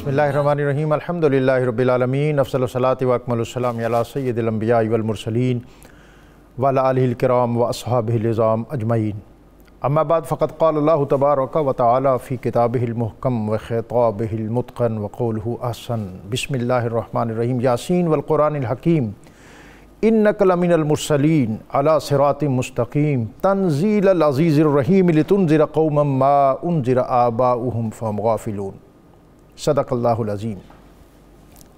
بسم اللہ الرحمن الرحیم الحمدللہ رب العالمین افضل الصلاۃ و اکمل السلام علی سید الانبیاء والمرسلین وعلی آلہ الکرام و اصحابہ العظام اجمعین اما بعد فقد قال اللہ تبارک و تعالی فی کتابہ المحکم و خطابہ المتقن و قولہ احسن بسم اللہ الرحمن الرحیم یاسین والقرآن الحکیم انک لمن المرسلین علی صراط مستقیم تنزیل العزیز الرحیم لتنذر قوما ما انذر آباؤہم فہم غافلون صدق اللہ العظیم۔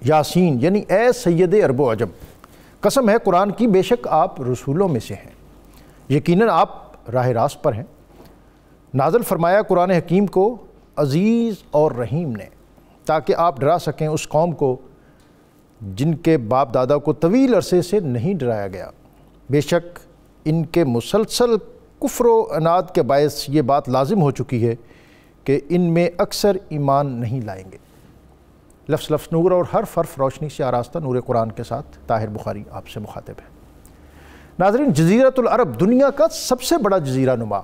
یاسین یعنی اے سید عرب و عجم، قسم ہے قرآن کی بے شک آپ رسولوں میں سے ہیں، یقیناً آپ راہ راست پر ہیں۔ نازل فرمایا قرآن حکیم کو عزیز اور رحیم نے تاکہ آپ ڈرا سکیں اس قوم کو جن کے باپ دادا کو طویل عرصے سے نہیں ڈرایا گیا۔ بے شک ان کے مسلسل کفر و عناد کے باعث یہ بات لازم ہو چکی ہے کہ ان میں اکثر ایمان نہیں لائیں گے۔ لفظ لفظ نور اور حرف روشنی سے آراستہ نور قرآن کے ساتھ طاہر بخاری آپ سے مخاطب ہے۔ ناظرین، جزیرۃ العرب دنیا کا سب سے بڑا جزیرہ نما،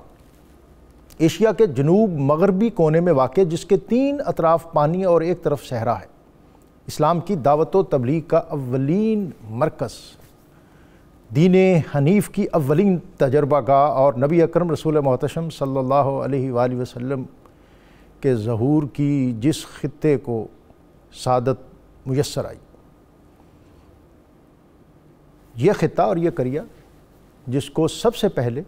ایشیا کے جنوب مغربی کونے میں واقع، جس کے 3 اطراف پانی اور ایک طرف صحرا ہے، اسلام کی دعوت و تبلیغ کا اولین مرکز، دین حنیف کی اولین تجربہ گاہ اور نبی اکرم رسول محتشم صلی اللہ علیہ وآلہ وسلم کے ظہور کی جس خطے کو سعادت میسر آئی، یہ خطہ اور یہ قریہ جس کو سب سے پہلے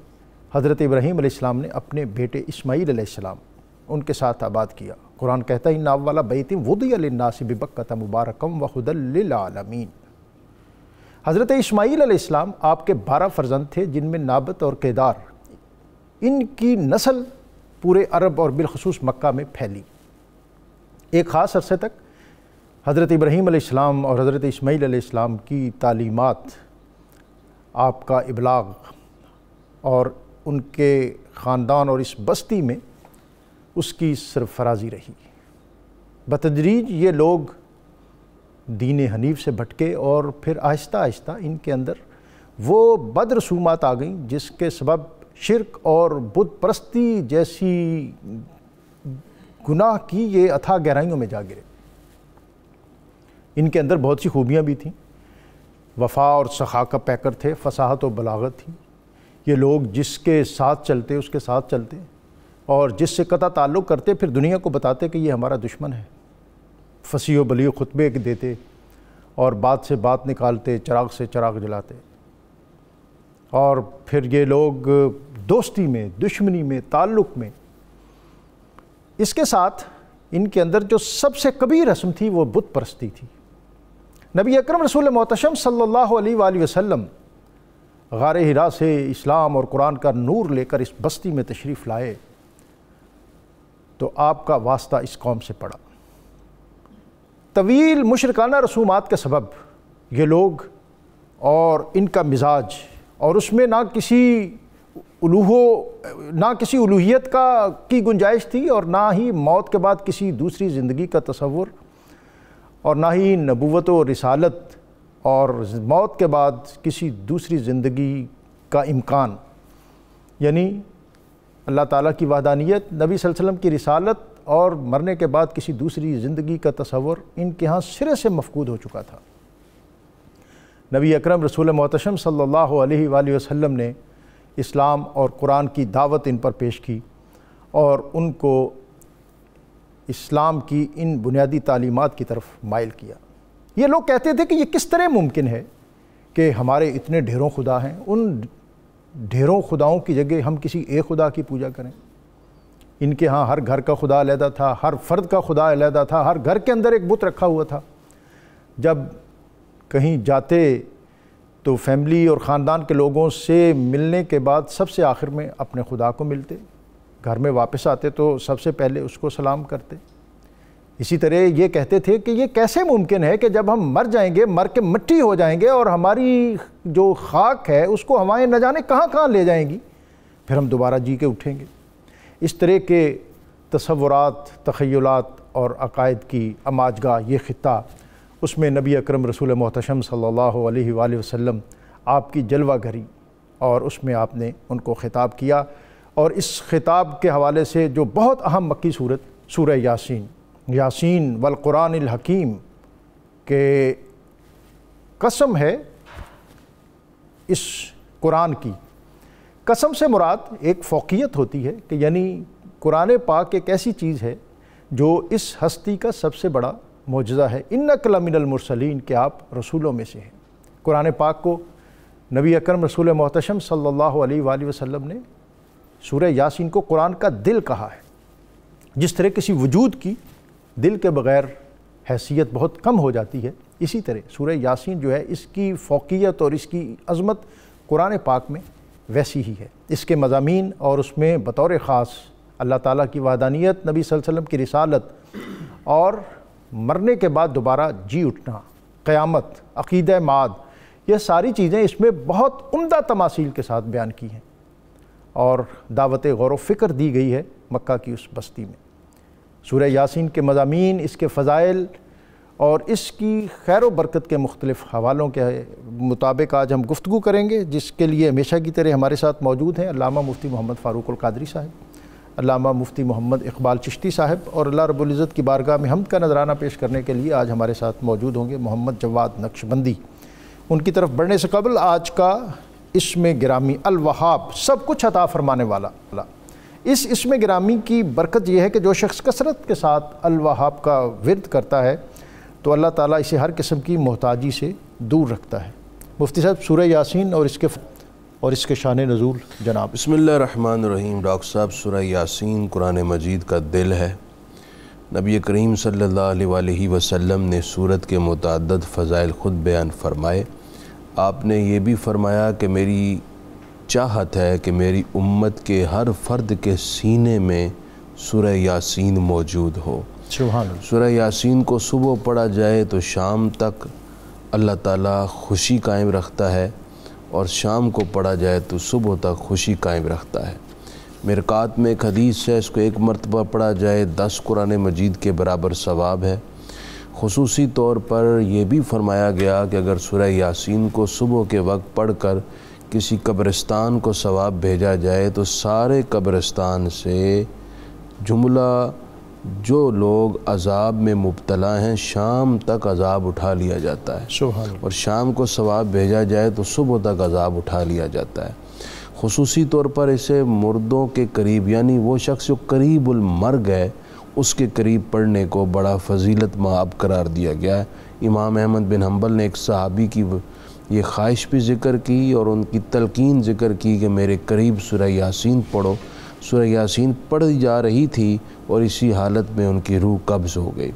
حضرت ابراہیم علیہ السلام نے اپنے بیٹے اسماعیل علیہ السلام ان کے ساتھ آباد کیا۔ قرآن کہتا ہے ان اول بیت وضع للناس ببکۃ مبارکا وہدی للعالمین۔ حضرت اسماعیل علیہ السلام آپ کے 12 فرزند تھے، جن میں نابت اور کیدار، ان کی نسل پورے عرب اور بالخصوص مکہ میں پھیلی۔ ایک خاص عرصے تک حضرت ابراہیم علیہ السلام اور حضرت اسماعیل علیہ السلام کی تعلیمات، آپ کا ابلاغ اور ان کے خاندان اور اس بستی میں اس کی سرفرازی رہی۔ بتدریج یہ لوگ دین حنیف سے بھٹکے اور پھر آہستہ آہستہ ان کے اندر وہ بد رسومات آ گئیں جس کے سبب شرک اور بت پرستی جیسی گناہ کی یہ اتھاہ گہرائیوں میں جا گرے۔ ان کے اندر بہت سی خوبیاں بھی تھیں، وفا اور سخا کا پیکر تھے، فصاحت و بلاغت تھی۔ یہ لوگ جس کے ساتھ چلتے اس کے ساتھ چلتے، اور جس سے قطع تعلق کرتے پھر دنیا کو بتاتے کہ یہ ہمارا دشمن ہے۔ فصیح و بلیغ خطبے دیتے اور بات سے بات نکالتے، چراغ سے چراغ جلاتے، اور پھر یہ لوگ دوستی میں، دشمنی میں، تعلق میں۔ اس کے ساتھ ان کے اندر جو سب سے کبیر رسم تھی وہ بت پرستی تھی۔ نبی اکرم رسول محتشم صلی اللہ علیہ وآلہ وسلم غار حرا سے اسلام اور قرآن کا نور لے کر اس بستی میں تشریف لائے تو آپ کا واسطہ اس قوم سے پڑا۔ طویل مشرکانہ رسومات کے سبب یہ لوگ اور ان کا مزاج، اور اس میں نہ کسی الوہیت کی گنجائش تھی، اور نہ ہی موت کے بعد کسی دوسری زندگی کا تصور، اور نہ ہی نبوت و رسالت اور موت کے بعد کسی دوسری زندگی کا امکان، یعنی اللہ تعالیٰ کی وحدانیت، نبی صلی اللہ علیہ وسلم کی رسالت اور مرنے کے بعد کسی دوسری زندگی کا تصور ان کے ہاں سرے سے مفقود ہو چکا تھا۔ نبی اکرم رسول محتشم صلی اللہ علیہ وآلہ وسلم نے اسلام اور قرآن کی دعوت ان پر پیش کی اور ان کو اسلام کی ان بنیادی تعلیمات کی طرف مائل کیا۔ یہ لوگ کہتے تھے کہ یہ کس طرح ممکن ہے کہ ہمارے اتنے ڈھیروں خدا ہیں، ان ڈھیروں خداؤں کی جگہ ہم کسی ایک خدا کی پوجا کریں۔ ان کے ہاں ہر گھر کا خدا علیحدہ تھا، ہر فرد کا خدا علیحدہ تھا، ہر گھر کے اندر ایک بت رکھا ہوا تھا۔ جب کہیں جاتے تو فیملی اور خاندان کے لوگوں سے ملنے کے بعد سب سے آخر میں اپنے خدا کو ملتے، گھر میں واپس آتے تو سب سے پہلے اس کو سلام کرتے۔ اسی طرح یہ کہتے تھے کہ یہ کیسے ممکن ہے کہ جب ہم مر جائیں گے، مر کے مٹی ہو جائیں گے، اور ہماری جو خاک ہے اس کو ہوائیں نہ جانے کہاں کہاں لے جائیں گی، پھر ہم دوبارہ جی کے اٹھیں گے۔ اس طرح کے تصورات، تخیلات اور عقائد کی اماجگاہ یہ خطہ، اس میں نبی اکرم رسول محتشم صلی اللہ علیہ وآلہ وسلم آپ کی جلوہ گھری، اور اس میں آپ نے ان کو خطاب کیا۔ اور اس خطاب کے حوالے سے جو بہت اہم مکی صورت سورہ یاسین، یاسین والقرآن الحکیم کہ قسم ہے اس قرآن کی۔ قسم سے مراد ایک فوقیت ہوتی ہے کہ یعنی قرآن پاک ایک ایسی چیز ہے جو اس ہستی کا سب سے بڑا معجزہ ہے، انک لمن المرسلین، کہ آپ رسولوں میں سے ہیں۔ قرآن پاک کو نبی اکرم رسول محتشم صلی اللہ علیہ وآلہ وسلم نے سورہ یاسین کو قرآن کا دل کہا ہے۔ جس طرح کسی وجود کی دل کے بغیر حیثیت بہت کم ہو جاتی ہے، اسی طرح سورہ یاسین جو ہے اس کی فوقیت اور اس کی عظمت قرآن پاک میں ویسی ہی ہے۔ اس کے مضامین اور اس میں بطور خاص اللہ تعالیٰ کی وحدانیت، نبی صلی اللہ علیہ وسلم کی رسالت اور مرنے کے بعد دوبارہ جی اٹھنا، قیامت، عقیدہ معاد، یہ ساری چیزیں اس میں بہت عمدہ تماثیل کے ساتھ بیان کی ہیں اور دعوت غور و فکر دی گئی ہے مکہ کی اس بستی میں۔ سورہ یاسین کے مضامین، اس کے فضائل اور اس کی خیر و برکت کے مختلف حوالوں کے مطابق آج ہم گفتگو کریں گے، جس کے لیے ہمیشہ کی طرح ہمارے ساتھ موجود ہیں علامہ مفتی محمد فاروق القادری صاحب، علامہ مفتی محمد اقبال چشتی صاحب، اور اللہ رب العزت کی بارگاہ میں حمد کا نذرانہ پیش کرنے کے لیے آج ہمارے ساتھ موجود ہوں گے محمد جواد نقشبندی۔ ان کی طرف بڑھنے سے قبل آج کا اسم گرامی الوہاب، سب کچھ عطا فرمانے والا، اس اسم گرامی کی برکت یہ ہے کہ جو شخص کثرت کے ساتھ الوہاب کا ورد کرتا ہے تو اللہ تعالیٰ اسے ہر قسم کی محتاجی سے دور رکھتا ہے۔ مفتی صاحب سورہ یاسین اور اس کے شان نزول جناب۔ بسم اللہ الرحمن الرحیم۔ ڈاکٹر صاحب سورہ یاسین قرآن مجید کا دل ہے۔ نبی کریم صلی اللہ علیہ وآلہ وسلم نے سورت کے متعدد فضائل خود بیان فرمائے۔ آپ نے یہ بھی فرمایا کہ میری چاہت ہے کہ میری امت کے ہر فرد کے سینے میں سورہ یاسین موجود ہو۔ سبحان اللہ۔ سورہ یاسین کو صبح پڑھا جائے تو شام تک اللہ تعالیٰ خوشی قائم رکھتا ہے، اور شام کو پڑھا جائے تو صبح تک خوشی قائم رکھتا ہے۔ مرقات میں ایک حدیث ہے، اس کو ایک مرتبہ پڑھا جائے 10 قرآن مجید کے برابر ثواب ہے۔ خصوصی طور پر یہ بھی فرمایا گیا کہ اگر سورہ یاسین کو صبح کے وقت پڑھ کر کسی قبرستان کو ثواب بھیجا جائے تو سارے قبرستان سے جملہ جو لوگ عذاب میں مبتلا ہیں شام تک عذاب اٹھا لیا جاتا ہے، سبحان اللہ۔ اور شام کو ثواب بھیجا جائے تو صبح تک عذاب اٹھا لیا جاتا ہے۔ خصوصی طور پر اسے مردوں کے قریب، یعنی وہ شخص جو قریب المرگ ہے، اس کے قریب پڑھنے کو بڑا فضیلت مآب قرار دیا گیا ہے۔ امام احمد بن حنبل نے ایک صحابی کی یہ خواہش بھی ذکر کی اور ان کی تلقین ذکر کی کہ میرے قریب سورہ یاسین پڑھو۔ سورہ یاسین پڑھی جا رہی تھی اور اسی حالت میں ان کی روح قبض ہو گئی۔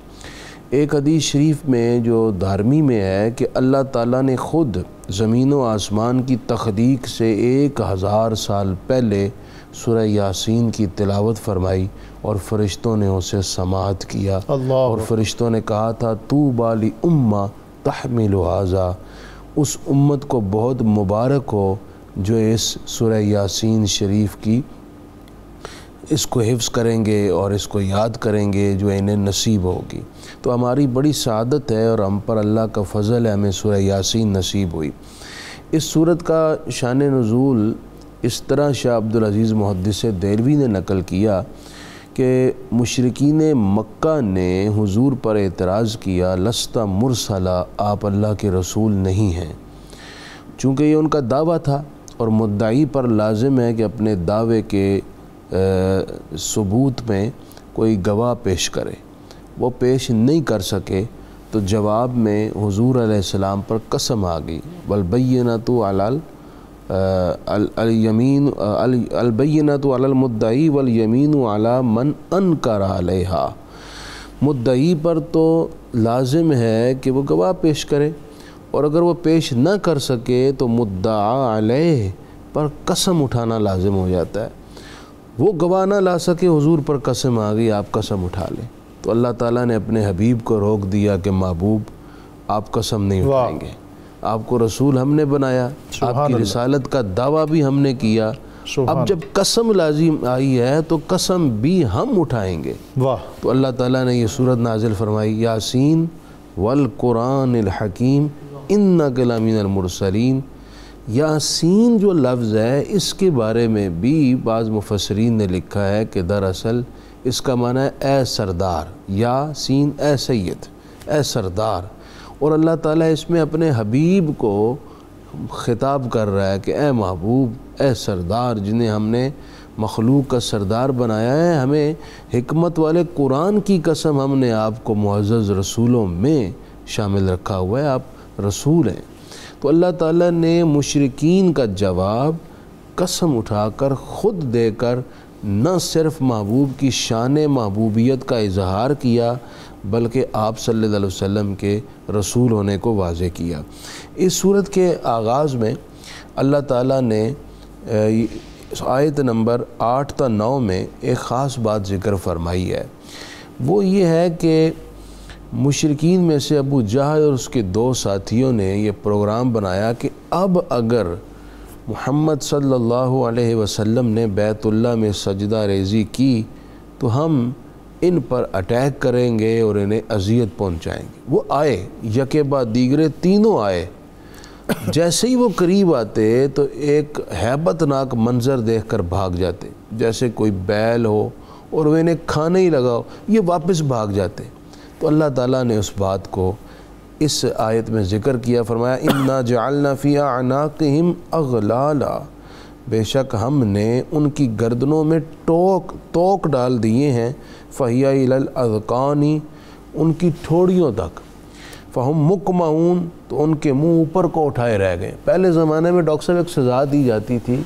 ایک حدیث شریف میں جو دارمی میں ہے کہ اللہ تعالیٰ نے خود زمین و آسمان کی تخلیق سے 1000 سال پہلے سورہ یاسین کی تلاوت فرمائی اور فرشتوں نے اسے سماعت کیا، اور فرشتوں نے کہا تھا طوبیٰ لأمۃ تحمل ھذا، اس امت کو بہت مبارک ہو جو اس سورہ یاسین شریف کی اس کو حفظ کریں گے اور اس کو یاد کریں گے، جو انہیں نصیب ہوگی۔ تو ہماری بڑی سعادت ہے اور ہم پر اللہ کا فضل ہے، ہمیں سورہ یاسین نصیب ہوئی۔ اس سورت کا شان نزول اس طرح شاہ عبدالعزیز محدث دہلوی نے نقل کیا کہ مشرکین مکہ نے حضور پر اعتراض کیا لست مرسلا، آپ اللہ کے رسول نہیں ہیں، چونکہ یہ ان کا دعویٰ تھا اور مدعی پر لازم ہے کہ اپنے دعوے کے ثبوت میں کوئی گواہ پیش کرے۔ وہ پیش نہیں کر سکے تو جواب میں حضور علیہ السلام پر قسم آ گئی، والبینۃ علی البینۃ علی المدعی والیمین علی من انکر علیہا۔ مدعی پر تو لازم ہے کہ وہ گواہ پیش کرے، اور اگر وہ پیش نہ کر سکے تو مدعا علیہ پر قسم اٹھانا لازم ہو جاتا ہے۔ وہ گواہ نہ لا سکے، حضور پر قسم آ گئی، آپ قسم اٹھا لیں، تو اللہ تعالیٰ نے اپنے حبیب کو روک دیا کہ محبوب آپ قسم نہیں اٹھائیں گے، آپ کو رسول ہم نے بنایا، آپ کی رسالت کا دعویٰ بھی ہم نے کیا، اب جب قسم لازم آئی ہے تو قسم بھی ہم اٹھائیں گے۔ تو اللہ تعالیٰ نے یہ سورت نازل فرمائی، یاسین والقرآن الحکیم انک لمن المرسلین۔ یاسین جو لفظ ہے اس کے بارے میں بھی بعض مفسرین نے لکھا ہے کہ دراصل اس کا معنی ہے اے سردار، یا سین اے سید، اے سردار۔ اور اللہ تعالیٰ اس میں اپنے حبیب کو خطاب کر رہا ہے کہ اے محبوب، اے سردار، جنہیں ہم نے مخلوق کا سردار بنایا ہے، ہمیں حکمت والے قرآن کی قسم، ہم نے آپ کو معزز رسولوں میں شامل رکھا ہوا ہے، آپ رسول ہیں۔ تو اللہ تعالیٰ نے مشرکین کا جواب قسم اٹھا کر خود دے کر نہ صرف محبوب کی شان محبوبیت کا اظہار کیا بلکہ آپ صلی اللہ علیہ وسلم کے رسول ہونے کو واضح کیا۔ اس صورت کے آغاز میں اللہ تعالیٰ نے آیت نمبر 8 تا 9 میں ایک خاص بات ذکر فرمائی ہے، وہ یہ ہے کہ مشرکین میں سے ابو جہل اور اس کے 2 ساتھیوں نے یہ پروگرام بنایا کہ اب اگر محمد صلی اللہ علیہ وسلم نے بیت اللہ میں سجدہ ریزی کی تو ہم ان پر اٹیک کریں گے اور انہیں اذیت پہنچائیں گے۔ وہ آئے، یکے بعد دیگرے تینوں آئے۔ جیسے ہی وہ قریب آتے تو ایک ہیبت ناک منظر دیکھ کر بھاگ جاتے، جیسے کوئی بیل ہو اور وہ انہیں کھانے ہی لگا ہو، یہ واپس بھاگ جاتے۔ تو اللہ تعالیٰ نے اس بات کو اس آیت میں ذکر کیا، فرمایا اِنَّا جَعَلْنَا فِي أَعْنَاقِهِمْ أَغْلَالًا، بے شک ہم نے ان کی گردنوں میں توق ڈال دیے ہیں، فَهِيَ إِلَى الْأَذْقَانِ، ان کی ٹھوڑیوں تک، فَهُمْ مُقْمَعُونَ، تو ان کے منہ اوپر کو اٹھائے رہ گئے۔ پہلے زمانے میں ڈاکٹر صاحب ایک سزا دی جاتی تھی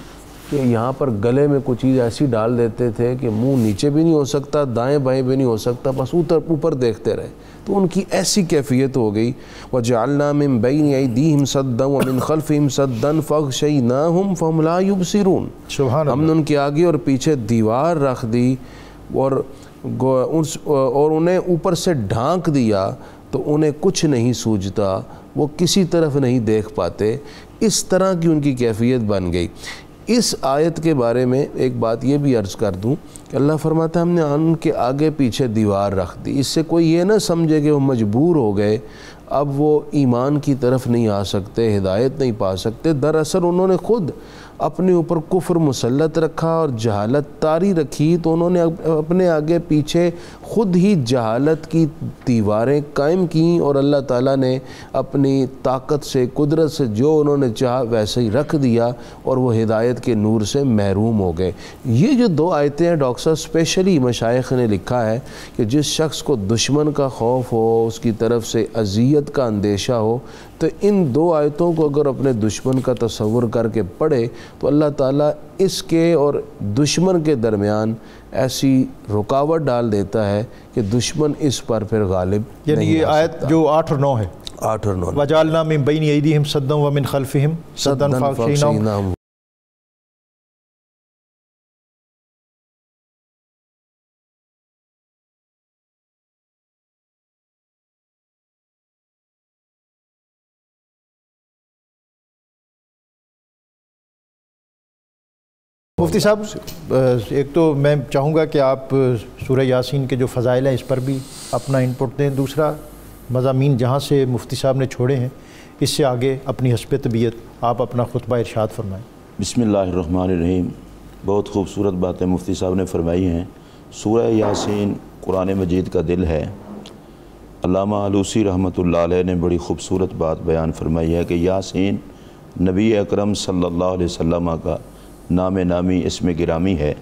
کہ یہاں پر گلے میں کوئی چیز ایسی ڈال دیتے تھے کہ منہ نیچے بھی نہیں ہو سکتا، دائیں بائیں بھی نہیں ہو سکتا، بس اوپر دیکھتے رہے۔ تو ان کی ایسی کیفیت ہو گئی، وَجَعَلْنَا مِن بَيْنِ أَيْدِيهِمْ سَدًّا وَمِن خَلْفِهِمْ سَدًّا فَأَغْشَيْنَاهُمْ فَهُمْ لَا يُبْصِرُونَ، ہم نے ان کے آگے اور پیچھے دیوار رکھ دی اور انہیں اوپر سے ڈھانک دیا تو انہیں کچھ نہیں سوجھتا، وہ کسی طرف نہیں دیکھ پاتے۔ اس طرح کی ان کی کیفیت بن گئی۔ اس آیت کے بارے میں ایک بات یہ بھی عرض کر دوں کہ اللہ فرماتا ہے ہم نے ان کے آگے پیچھے دیوار رکھ دی۔ اس سے کوئی یہ نہ سمجھے کہ وہ مجبور ہو گئے، اب وہ ایمان کی طرف نہیں آ سکتے، ہدایت نہیں پا سکتے۔ دراصل انہوں نے خود اپنے اوپر کفر مسلط رکھا اور جہالت طاری رکھی، تو انہوں نے اپنے آگے پیچھے خود ہی جہالت کی دیواریں قائم کیں، اور اللہ تعالیٰ نے اپنی طاقت سے، قدرت سے جو انہوں نے چاہا ویسے ہی رکھ دیا، اور وہ ہدایت کے نور سے محروم ہو گئے۔ یہ جو 2 آیتیں ہیں ڈاکٹر صاحب اسپیشلی مشائخ نے لکھا ہے کہ جس شخص کو دشمن کا خوف ہو، اس کی طرف سے اذیت کا اندیشہ ہو، تو ان 2 آیتوں کو اگر اپنے دشمن کا تصور کر کے پڑھے تو اللہ تعالیٰ اس کے اور دشمن کے درمیان ایسی رکاوٹ ڈال دیتا ہے کہ دشمن اس پر پھر غالب یعنی نہیں یہ آیت جو 8 اور 9 ہے، 8 اور 9، وَجَعَلْنَا مِن بَيْنِ أَيْدِيهِمْ سَدًّا وَمِنْ خَلْفِهِمْ سَدًّا فَأَغْشَيْنَاهُمْ۔ مفتی صاحب، ایک تو میں چاہوں گا کہ آپ سورہ یاسین کے جو فضائل ہیں اس پر بھی اپنا انپٹ دیں، دوسرا مضامین جہاں سے مفتی صاحب نے چھوڑے ہیں اس سے آگے اپنی حسب طبیعت آپ اپنا خطبہ ارشاد فرمائیں۔ بسم اللہ الرحمن الرحیم۔ بہت خوبصورت باتیں مفتی صاحب نے فرمائی ہیں۔ سورہ یاسین قرآن مجید کا دل ہے۔ علامہ آلوسی رحمۃ اللہ علیہ نے بڑی خوبصورت بات بیان فرمائی ہے کہ یاسین نبی اکرم صلی اللہ علیہ وسلم کا نام نامی اسم گرامی ہے،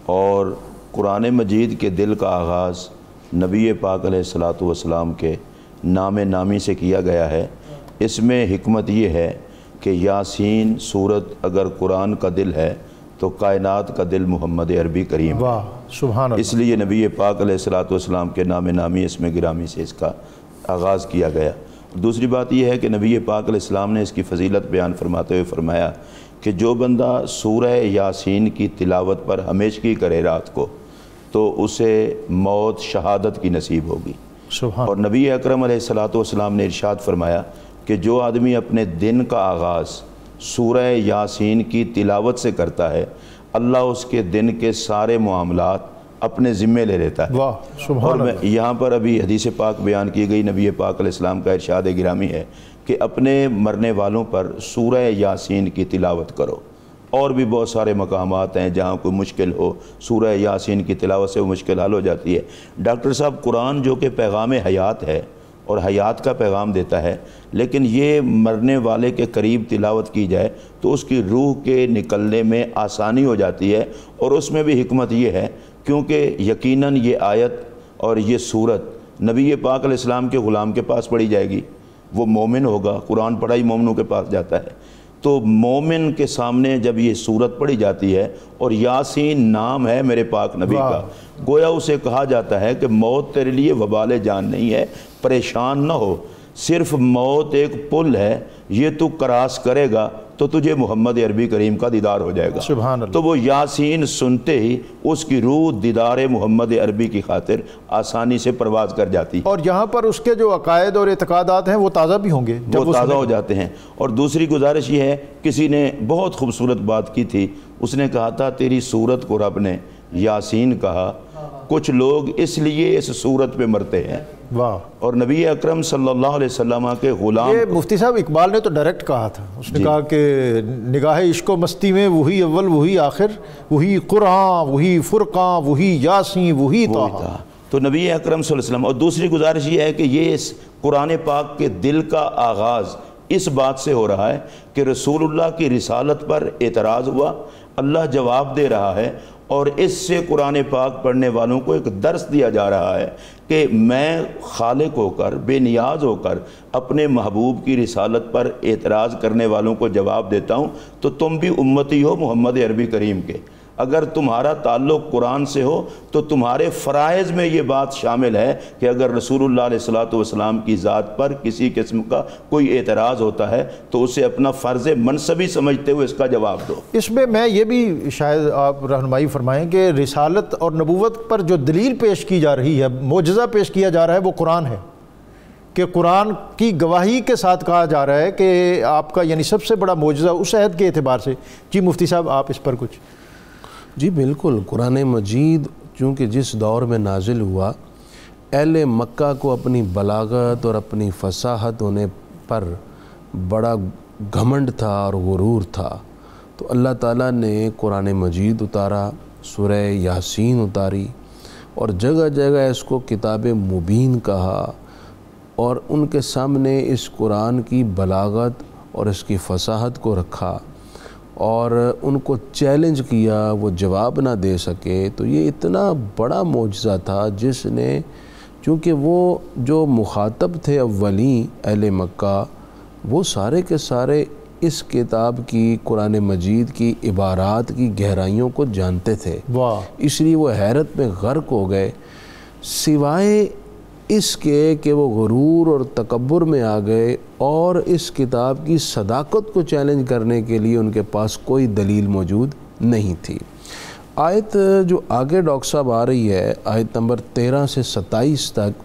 اور قرآن مجید کے دل کا آغاز نبی پاک علیہ الصلاۃ والسلام کے نام نامی سے کیا گیا ہے۔ اس میں حکمت یہ ہے کہ یاسین سورت اگر قرآن کا دل ہے تو کائنات کا دل محمد عربی کریم، واہ سبحان اللہ، اس لیے نبی پاک علیہ الصلاۃ والسلام کے نام نامی اسم گرامی سے اس کا آغاز کیا گیا۔ دوسری بات یہ ہے کہ نبی پاک علیہ السلام نے اس کی فضیلت بیان فرماتے ہوئے فرمایا کہ جو بندہ سورہ یاسین کی تلاوت پر ہمیشگی کرے رات کو تو اسے موت شہادت کی نصیب ہوگی۔ سبحان۔ اور نبی اکرم علیہ الصلاۃ والسلام نے ارشاد فرمایا کہ جو آدمی اپنے دن کا آغاز سورہ یاسین کی تلاوت سے کرتا ہے، اللہ اس کے دن کے سارے معاملات اپنے ذمے لے لیتا ہے۔ واہ سبحان اللہ۔ یہاں پر ابھی حدیث پاک بیان کی گئی، نبی پاک علیہ السلام کا ارشاد گرامی ہے کہ اپنے مرنے والوں پر سورہ یاسین کی تلاوت کرو، اور بھی بہت سارے مقامات ہیں جہاں کوئی مشکل ہو سورہ یاسین کی تلاوت سے وہ مشکل حل ہو جاتی ہے۔ ڈاکٹر صاحب، قرآن جو کہ پیغام حیات ہے اور حیات کا پیغام دیتا ہے، لیکن یہ مرنے والے کے قریب تلاوت کی جائے تو اس کی روح کے نکلنے میں آسانی ہو جاتی ہے، اور اس میں بھی حکمت یہ ہے کیونکہ یقیناً یہ آیت اور یہ سورت نبی پاک علیہ السلام کے غلام کے پاس پڑھی جائے گی، وہ مومن ہوگا، قرآن پڑھا ہی مومنوں کے پاس جاتا ہے، تو مومن کے سامنے جب یہ سورت پڑھی جاتی ہے اور یاسین نام ہے میرے پاک نبی کا، گویا اسے کہا جاتا ہے کہ موت تیرے لیے وبال جان نہیں ہے، پریشان نہ ہو، صرف موت ایک پل ہے، یہ تو کراس کرے گا تو تجھے محمد عربی کریم کا دیدار ہو جائے گا۔ سبحان اللہ۔ تو وہ یاسین سنتے ہی اس کی روح دیدار محمد عربی کی خاطر آسانی سے پرواز کر جاتی ہے، اور یہاں پر اس کے جو عقائد اور اعتقادات ہیں وہ تازہ بھی ہوں گے، وہ تازہ ہو جاتے ہیں۔ اور دوسری گزارش یہ ہے، کسی نے بہت خوبصورت بات کی تھی، اس نے کہا تھا تیری صورت کو رب نے یاسین کہا، کچھ لوگ اس لیے اس صورت پہ مرتے ہیں، واہ۔ اور نبی اکرم صلی اللہ علیہ وسلم کے غلام یہ مفتی صاحب اقبال نے تو ڈائریکٹ کہا تھا، اس نے کہا کہ نگاہ عشق و مستی میں وہی اول وہی آخر، وہی قرآن وہی فرقان وہی یاسین وہی طٰہٰ۔ تو نبی اکرم صلی اللہ علیہ وسلم، اور دوسری گزارش یہ ہے کہ یہ اس قرآن پاک کے دل کا آغاز اس بات سے ہو رہا ہے کہ رسول اللہ کی رسالت پر اعتراض ہوا، اللہ جواب دے رہا ہے، اور اس سے قرآن پاک پڑھنے والوں کو ایک درس دیا جا رہا ہے کہ میں خالق ہو کر، بے نیاز ہو کر اپنے محبوب کی رسالت پر اعتراض کرنے والوں کو جواب دیتا ہوں، تو تم بھی امتی ہو محمد عربی کریم کے، اگر تمہارا تعلق قرآن سے ہو تو تمہارے فرائض میں یہ بات شامل ہے کہ اگر رسول اللہ علیہ الصلوۃ کی ذات پر کسی قسم کا کوئی اعتراض ہوتا ہے تو اسے اپنا فرض منصبی سمجھتے ہوئے اس کا جواب دو۔ اس میں یہ بھی شاید آپ رہنمائی فرمائیں کہ رسالت اور نبوت پر جو دلیل پیش کی جا رہی ہے، معجزہ پیش کیا جا رہا ہے، وہ قرآن ہے، کہ قرآن کی گواہی کے ساتھ کہا جا رہا ہے کہ آپ کا یعنی سب سے بڑا معجزہ اس عہد کے اعتبار سے۔ جی مفتی صاحب، آپ اس پر کچھ؟ جی بالکل، قرآن مجید چونکہ جس دور میں نازل ہوا، اہل مکہ کو اپنی بلاغت اور اپنی فصاحت ہونے پر بڑا گھمنڈ تھا اور غرور تھا، تو اللہ تعالیٰ نے قرآن مجید اتارا، سورہ یاسین اتاری، اور جگہ جگہ اس کو کتاب مبین کہا، اور ان کے سامنے اس قرآن کی بلاغت اور اس کی فصاحت کو رکھا اور ان کو چیلنج کیا، وہ جواب نہ دے سکے۔ تو یہ اتنا بڑا معجزہ تھا جس نے، چونکہ وہ جو مخاطب تھے اولین اہل مکہ، وہ سارے کے سارے اس کتاب کی، قرآن مجید کی عبارات کی گہرائیوں کو جانتے تھے، واہ، اس لیے وہ حیرت میں غرق ہو گئے، سوائے اس کے کہ وہ غرور اور تکبر میں آ گئے، اور اس کتاب کی صداقت کو چیلنج کرنے کے لیے ان کے پاس کوئی دلیل موجود نہیں تھی۔ آیت جو آگے ڈاکٹر صاحب آ رہی ہے، آیت نمبر 13 سے 27 تک،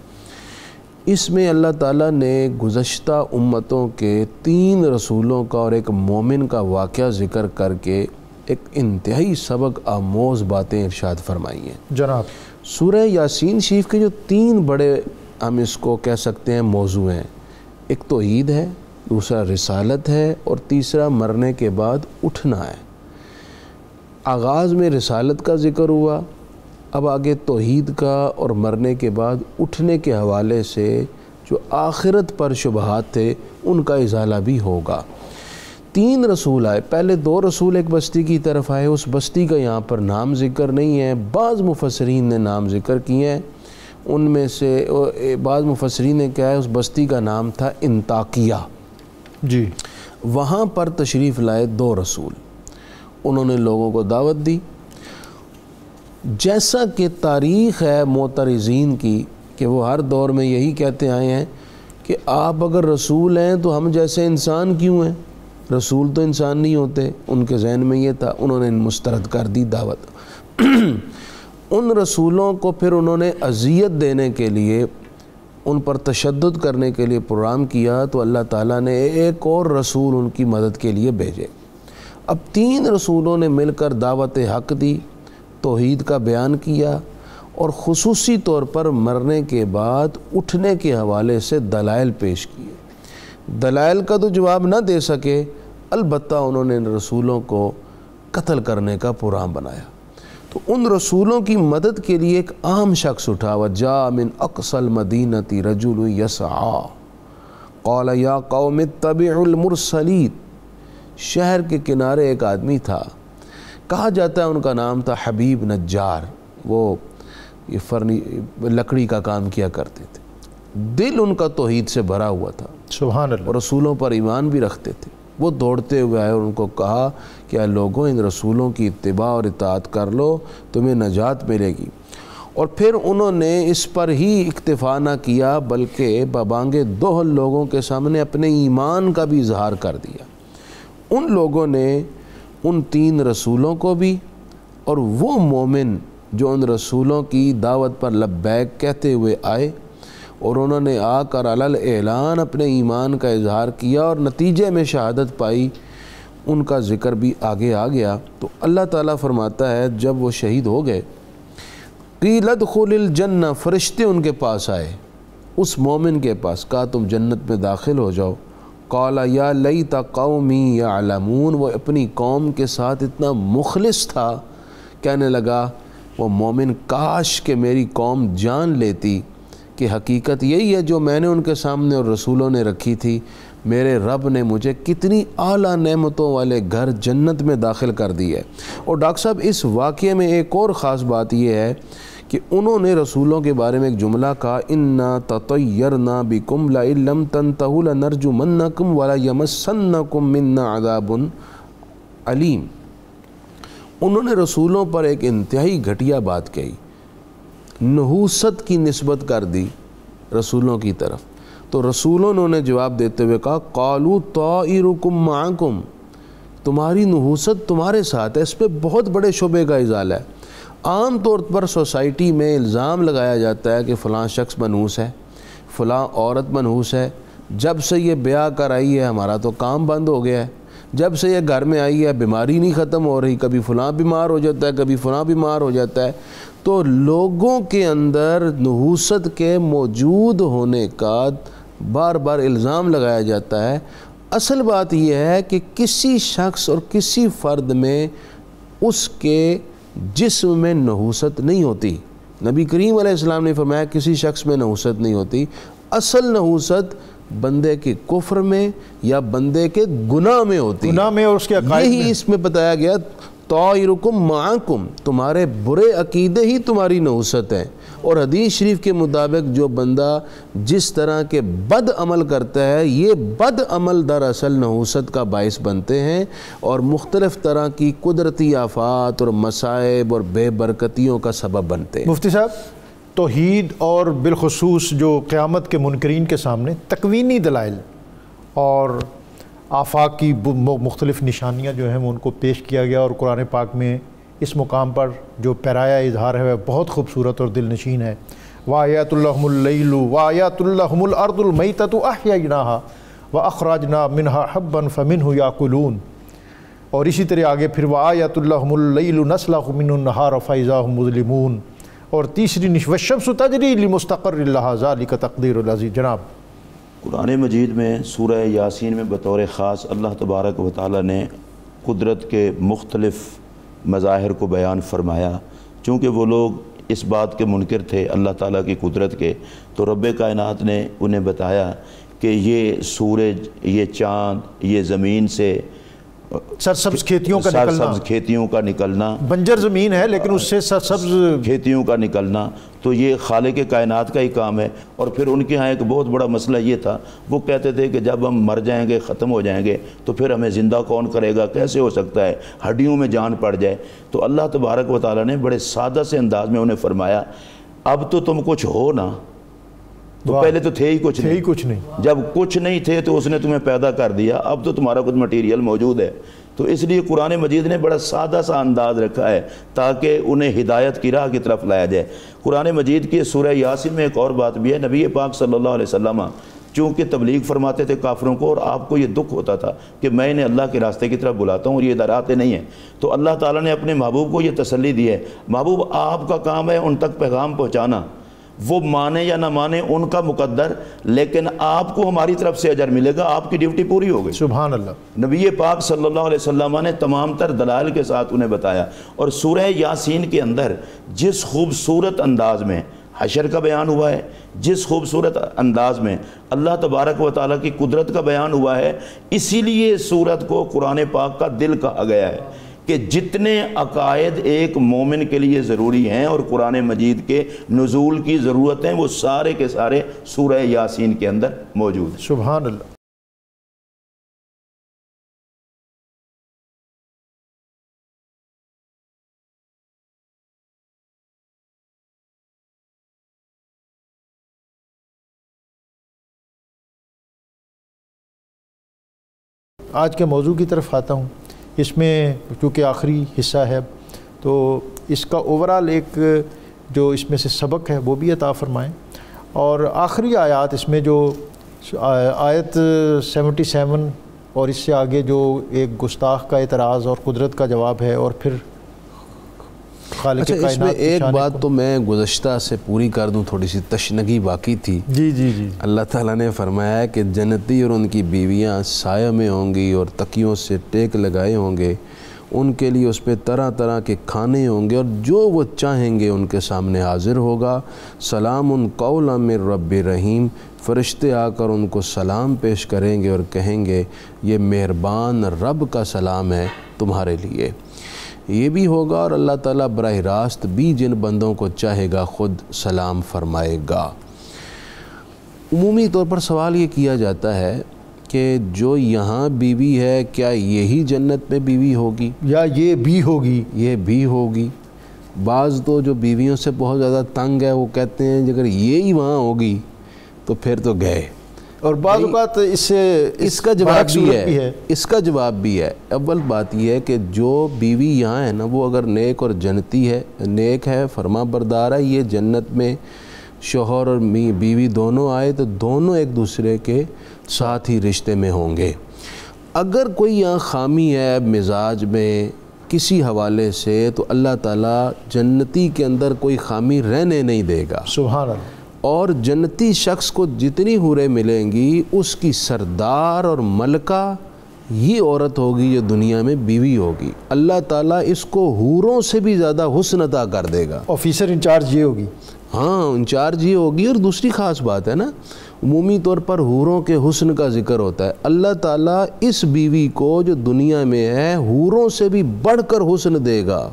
اس میں اللہ تعالیٰ نے گزشتہ امتوں کے 3 رسولوں کا اور ایک مومن کا واقعہ ذکر کر کے ایک انتہائی سبق آموز باتیں ارشاد فرمائی ہیں۔ جناب، سورہ یاسین شریف کے جو 3 بڑے، ہم اس کو کہہ سکتے ہیں، موضوع ہیں، ایک توحید ہے، دوسرا رسالت ہے، اور تیسرا مرنے کے بعد اٹھنا ہے۔ آغاز میں رسالت کا ذکر ہوا، اب آگے توحید کا اور مرنے کے بعد اٹھنے کے حوالے سے جو آخرت پر شبہات تھے ان کا ازالہ بھی ہوگا۔ 3 رسول آئے، پہلے 2 رسول ایک بستی کی طرف آئے، اس بستی کا یہاں پر نام ذکر نہیں ہے، بعض مفسرین نے نام ذکر کیے ہیں، ان میں سے بعض مفسرین نے کہا ہے اس بستی کا نام تھا انطاکیہ۔ جی، وہاں پر تشریف لائے 2 رسول، انہوں نے لوگوں کو دعوت دی، جیسا کہ تاریخ ہے معترضین کی کہ وہ ہر دور میں یہی کہتے آئے ہیں کہ آپ اگر رسول ہیں تو ہم جیسے انسان کیوں ہیں، رسول تو انسان نہیں ہوتے، ان کے ذہن میں یہ تھا، انہوں نے مسترد کر دی دعوت۔ ان رسولوں کو پھر انہوں نے اذیت دینے کے لیے، ان پر تشدد کرنے کے لیے پروگرام کیا، تو اللہ تعالیٰ نے ایک اور رسول ان کی مدد کے لیے بھیجے۔ اب 3 رسولوں نے مل کر دعوت حق دی، توحید کا بیان کیا، اور خصوصی طور پر مرنے کے بعد اٹھنے کے حوالے سے دلائل پیش کیے۔ دلائل کا تو جواب نہ دے سکے، البتہ انہوں نے رسولوں کو قتل کرنے کا پروگرام بنایا۔ تو ان رسولوں کی مدد کے لیے ایک عام شخص اٹھا، وَجَاءَ مِنْ أَقْصَى الْمَدِينَةِ رَجُلٌ يَسْعَىٰ قَالَ يَا قَوْمِ اتَّبِعُوا الْمُرْسَلِينَ۔ شہر کے کنارے ایک آدمی تھا، کہا جاتا ہے ان کا نام تھا حبیب نجار، وہ یہ لکڑی کا کام کیا کرتے تھے، دل ان کا توحید سے بھرا ہوا تھا، سبحان اللہ، اور رسولوں پر ایمان بھی رکھتے تھے۔ وہ دوڑتے ہوئے آئے اور ان کو کہا کہ اے لوگوں، ان رسولوں کی اتباع اور اطاعت کر لو، تمہیں نجات ملے گی۔ اور پھر انہوں نے اس پر ہی اکتفا نہ کیا بلکہ ببانگ دوہل لوگوں کے سامنے اپنے ایمان کا بھی اظہار کر دیا۔ ان لوگوں نے ان 3 رسولوں کو بھی اور وہ مومن جو ان رسولوں کی دعوت پر لبیک کہتے ہوئے آئے، اور انہوں نے آ کر علل اعلان اپنے ایمان کا اظہار کیا اور نتیجے میں شہادت پائی، ان کا ذکر بھی آگے آ گیا۔ تو اللہ تعالیٰ فرماتا ہے جب وہ شہید ہو گئے، قیل ادخل الجنہ، فرشتے ان کے پاس آئے، اس مومن کے پاس، کہا تم جنت میں داخل ہو جاؤ۔ قال یا لیت قومی یعلمون، وہ اپنی قوم کے ساتھ اتنا مخلص تھا، کہنے لگا وہ مومن، کاش کہ میری قوم جان لیتی کہ حقیقت یہی ہے جو میں نے ان کے سامنے اور رسولوں نے رکھی تھی، میرے رب نے مجھے کتنی اعلیٰ نعمتوں والے گھر جنت میں داخل کر دی ہے۔ اور ڈاکٹر صاحب اس واقعے میں ایک اور خاص بات یہ ہے کہ انہوں نے رسولوں کے بارے میں ایک جملہ کہا، اِنَّا تَطَيَّرْنَا بِكُمْ لَئِن لَّمْ تَنْتَهُوا لَنَرْجُمَنَّكُمْ وَلَيَمَسَّنَّكُمْ مِنَّا عَذَابٌ علیم۔ انہوں نے رسولوں پر ایک انتہائی گھٹیا بات کہی، نحوست کی نسبت کر دی رسولوں کی طرف۔ تو رسولوں نے انہیں جواب دیتے ہوئے کہا، قالوا طائرکم معکم، تمہاری نحوست تمہارے ساتھ ہے۔ اس پہ بہت بڑے شعبے کا ازالہ ہے۔ عام طور پر سوسائٹی میں الزام لگایا جاتا ہے کہ فلاں شخص منحوس ہے، فلاں عورت منحوس ہے، جب سے یہ بیاہ کر آئی ہے ہمارا تو کام بند ہو گیا ہے، جب سے یہ گھر میں آئی ہے بیماری نہیں ختم ہو رہی، کبھی فلاں بیمار ہو جاتا ہے، کبھی فلاں بیمار ہو جاتا ہے۔ تو لوگوں کے اندر نحوست کے موجود ہونے کا بار بار الزام لگایا جاتا ہے۔ اصل بات یہ ہے کہ کسی شخص اور کسی فرد میں اس کے جسم میں نحوست نہیں ہوتی۔ نبی کریم علیہ السلام نے فرمایا کسی شخص میں نحوست نہیں ہوتی، اصل نحوست بندے کے کفر میں یا بندے کے گناہ میں ہوتی ہے، گناہ میں اور اس کے عقائد میں۔ یہی اس میں بتایا گیا، طائرکم معکم، تمہارے برے عقیدے ہی تمہاری نحوست ہیں۔ اور حدیث شریف کے مطابق جو بندہ جس طرح کے بد عمل کرتا ہے، یہ بد عمل دراصل نحوست کا باعث بنتے ہیں اور مختلف طرح کی قدرتی آفات اور مصائب اور بے برکتیوں کا سبب بنتے ہیں۔ مفتی صاحب، توحید اور بالخصوص جو قیامت کے منکرین کے سامنے تکوینی دلائل اور آفاق کی مختلف نشانیاں جو ہیں وہ ان کو پیش کیا گیا، اور قرآن پاک میں اس مقام پر جو پیرایا اظہار ہے وہ بہت خوبصورت اور دل نشین ہے۔ وَآيَاتُ اللَّهُمُ اللَّيْلُ وَآيَاتُ اللَّهُمُ الْأَرْضُ الْمَيْتَةُ أَحْيَيْنَاهَا وَأَخْرَجْنَا مِنْهَا حَبًّا فَمِنْهُ يَأْكُلُونَ، اور اسی طرح آگے پھر وَآيَاتُ اللَّهُمُ اللَّيْلُ نَسْلَخُ مِنْهُ النَّهَارَ فَإِذَا هُمْ مُظْلِمُونَ، اور تیسری وَالشَّمْسُ تَجْرِي لِمُسْتَقَرٍّ لَهَا ذَلِكَ تَقْدِيرُ الْعَزِيزِ۔ جناب، قرآن مجید میں سورہ یاسین میں بطور خاص اللہ تبارک و تعالیٰ نے قدرت کے مختلف مظاہر کو بیان فرمایا۔ چونکہ وہ لوگ اس بات کے منکر تھے اللہ تعالیٰ کی قدرت کے، تو رب کائنات نے انہیں بتایا کہ یہ سورج، یہ چاند، یہ زمین سے سرسبز کھیتیوں کا نکلنا، سرسبز کھیتیوں کا نکلنا، بنجر زمین ہے لیکن اس سے سرسبز کھیتیوں کا نکلنا، تو یہ خالق کائنات کا ہی کام ہے۔ اور پھر ان کے ہاں ایک بہت بڑا مسئلہ یہ تھا، وہ کہتے تھے کہ جب ہم مر جائیں گے، ختم ہو جائیں گے، تو پھر ہمیں زندہ کون کرے گا، کیسے ہو سکتا ہے، ہڈیوں میں جان پڑ جائے۔ تو اللہ تبارک و تعالیٰ نے بڑے سادہ سے انداز میں انہیں فرمایا، اب تو تم کچھ ہو نا، تو پہلے تو تھے ہی کچھ نہیں، جب کچھ نہیں تھے تو اس نے تمہیں پیدا کر دیا، اب تو تمہارا کچھ مٹیریل موجود ہے۔ تو اس لیے قرآن مجید نے بڑا سادہ سا انداز رکھا ہے تاکہ انہیں ہدایت کی راہ کی طرف لایا جائے۔ قرآن مجید کی سورہ یاسین میں ایک اور بات بھی ہے، نبی پاک صلی اللہ علیہ وسلم چونکہ تبلیغ فرماتے تھے کافروں کو، اور آپ کو یہ دکھ ہوتا تھا کہ میں انہیں اللہ کے راستے کی طرف بلاتا ہوں اور یہ ادھر آتے نہیں ہیں، تو اللہ تعالیٰ نے اپنے محبوب کو یہ تسلی دی ہے، محبوب آپ کا کام ہے ان تک پیغام پہنچانا، وہ مانے یا نہ مانے ان کا مقدر، لیکن آپ کو ہماری طرف سے اجر ملے گا، آپ کی ڈیوٹی پوری ہو گئی۔ سبحان اللہ۔ نبی پاک صلی اللہ علیہ وسلم نے تمام تر دلائل کے ساتھ انہیں بتایا، اور سورہ یاسین کے اندر جس خوبصورت انداز میں حشر کا بیان ہوا ہے، جس خوبصورت انداز میں اللہ تبارک و تعالیٰ کی قدرت کا بیان ہوا ہے، اسی لیے سورت کو قرآن پاک کا دل کہا گیا ہے کہ جتنے عقائد ایک مومن کے لیے ضروری ہیں اور قرآن مجید کے نزول کی ضرورت ہیں، وہ سارے کے سارے سورہ یاسین کے اندر موجود ہیں۔ سبحان اللہ۔ آج کے موضوع کی طرف آتا ہوں۔ اس میں چونکہ آخری حصہ ہے تو اس کا اوورال ایک جو اس میں سے سبق ہے وہ بھی عطا فرمائیں، اور آخری آیات اس میں جو آیت 77 اور اس سے آگے جو ایک گستاخ کا اعتراض اور قدرت کا جواب ہے، اور پھر خالق اچھا، اس میں کائنات کی ایک شان بات تو میں گزشتہ سے پوری کر دوں، تھوڑی سی تشنگی باقی تھی۔ جی جی جی۔ اللہ تعالیٰ نے فرمایا ہے کہ جنتی اور ان کی بیویاں سایہ میں ہوں گی اور تکیوں سے ٹیک لگائے ہوں گے، ان کے لیے اس پہ طرح طرح کے کھانے ہوں گے، اور جو وہ چاہیں گے ان کے سامنے حاضر ہوگا۔ سلام قولا من رب رحیم، فرشتے آ کر ان کو سلام پیش کریں گے اور کہیں گے یہ مہربان رب کا سلام ہے تمہارے لیے۔ یہ بھی ہوگا، اور اللہ تعالیٰ براہ راست بھی جن بندوں کو چاہے گا خود سلام فرمائے گا۔ عمومی طور پر سوال یہ کیا جاتا ہے کہ جو یہاں بیوی ہے کیا یہی جنت میں بیوی ہوگی، یا یہ بھی ہوگی؟ یہ بھی ہوگی۔ بعض تو جو بیویوں سے بہت زیادہ تنگ ہے وہ کہتے ہیں اگر یہی وہاں ہوگی تو پھر تو گئے، اور بعض اوقات اس کا جواب بھی ہے، اس کا جواب بھی ہے۔ اول بات یہ ہے کہ جو بیوی یہاں ہے نا وہ اگر نیک اور جنتی ہے، نیک ہے، فرما بردار ہے، یہ جنت میں شوہر اور بیوی دونوں آئے تو دونوں ایک دوسرے کے ساتھ ہی رشتے میں ہوں گے۔ اگر کوئی یہاں خامی ہے مزاج میں کسی حوالے سے تو اللہ تعالیٰ جنتی کے اندر کوئی خامی رہنے نہیں دے گا۔ سبحان اللہ۔ اور جنتی شخص کو جتنی حوریں ملیں گی اس کی سردار اور ملکہ یہ عورت ہوگی جو دنیا میں بیوی ہوگی۔ اللہ تعالیٰ اس کو حوروں سے بھی زیادہ حسن عطا کر دے گا۔ آفیسر انچارج یہ ہوگی؟ ہاں، انچارج یہ ہوگی۔ اور دوسری خاص بات ہے نا، عمومی طور پر حوروں کے حسن کا ذکر ہوتا ہے، اللہ تعالیٰ اس بیوی کو جو دنیا میں ہے حوروں سے بھی بڑھ کر حسن دے گا۔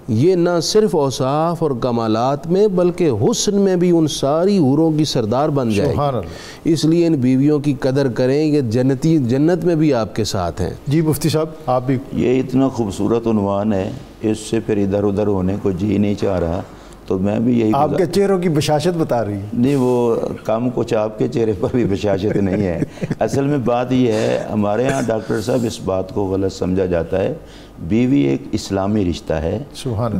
یہ نہ صرف اوصاف اور کمالات میں بلکہ حسن میں بھی ان ساری حوروں کی سردار بن جائے گی۔ اس لیے ان بیویوں کی قدر کریں، یہ جنت میں بھی آپ کے ساتھ ہیں۔ جی مفتی صاحب آپ بھی۔ یہ اتنا خوبصورت عنوان ہے، اس سے پھر ادھر ادھر ہونے کو جی نہیں چاہ رہا، تو میں بھی یہی آپ کے چہروں کی بشاشت بتا رہی ہے۔ نہیں، وہ کم کچھ آپ کے چہرے پر بھی بشاشت نہیں ہے۔ اصل میں بات یہ ہے، ہمارے ہاں ڈاکٹر صاحب اس بات کو غلط سمجھا جاتا ہے۔ بیوی ایک اسلامی رشتہ ہے،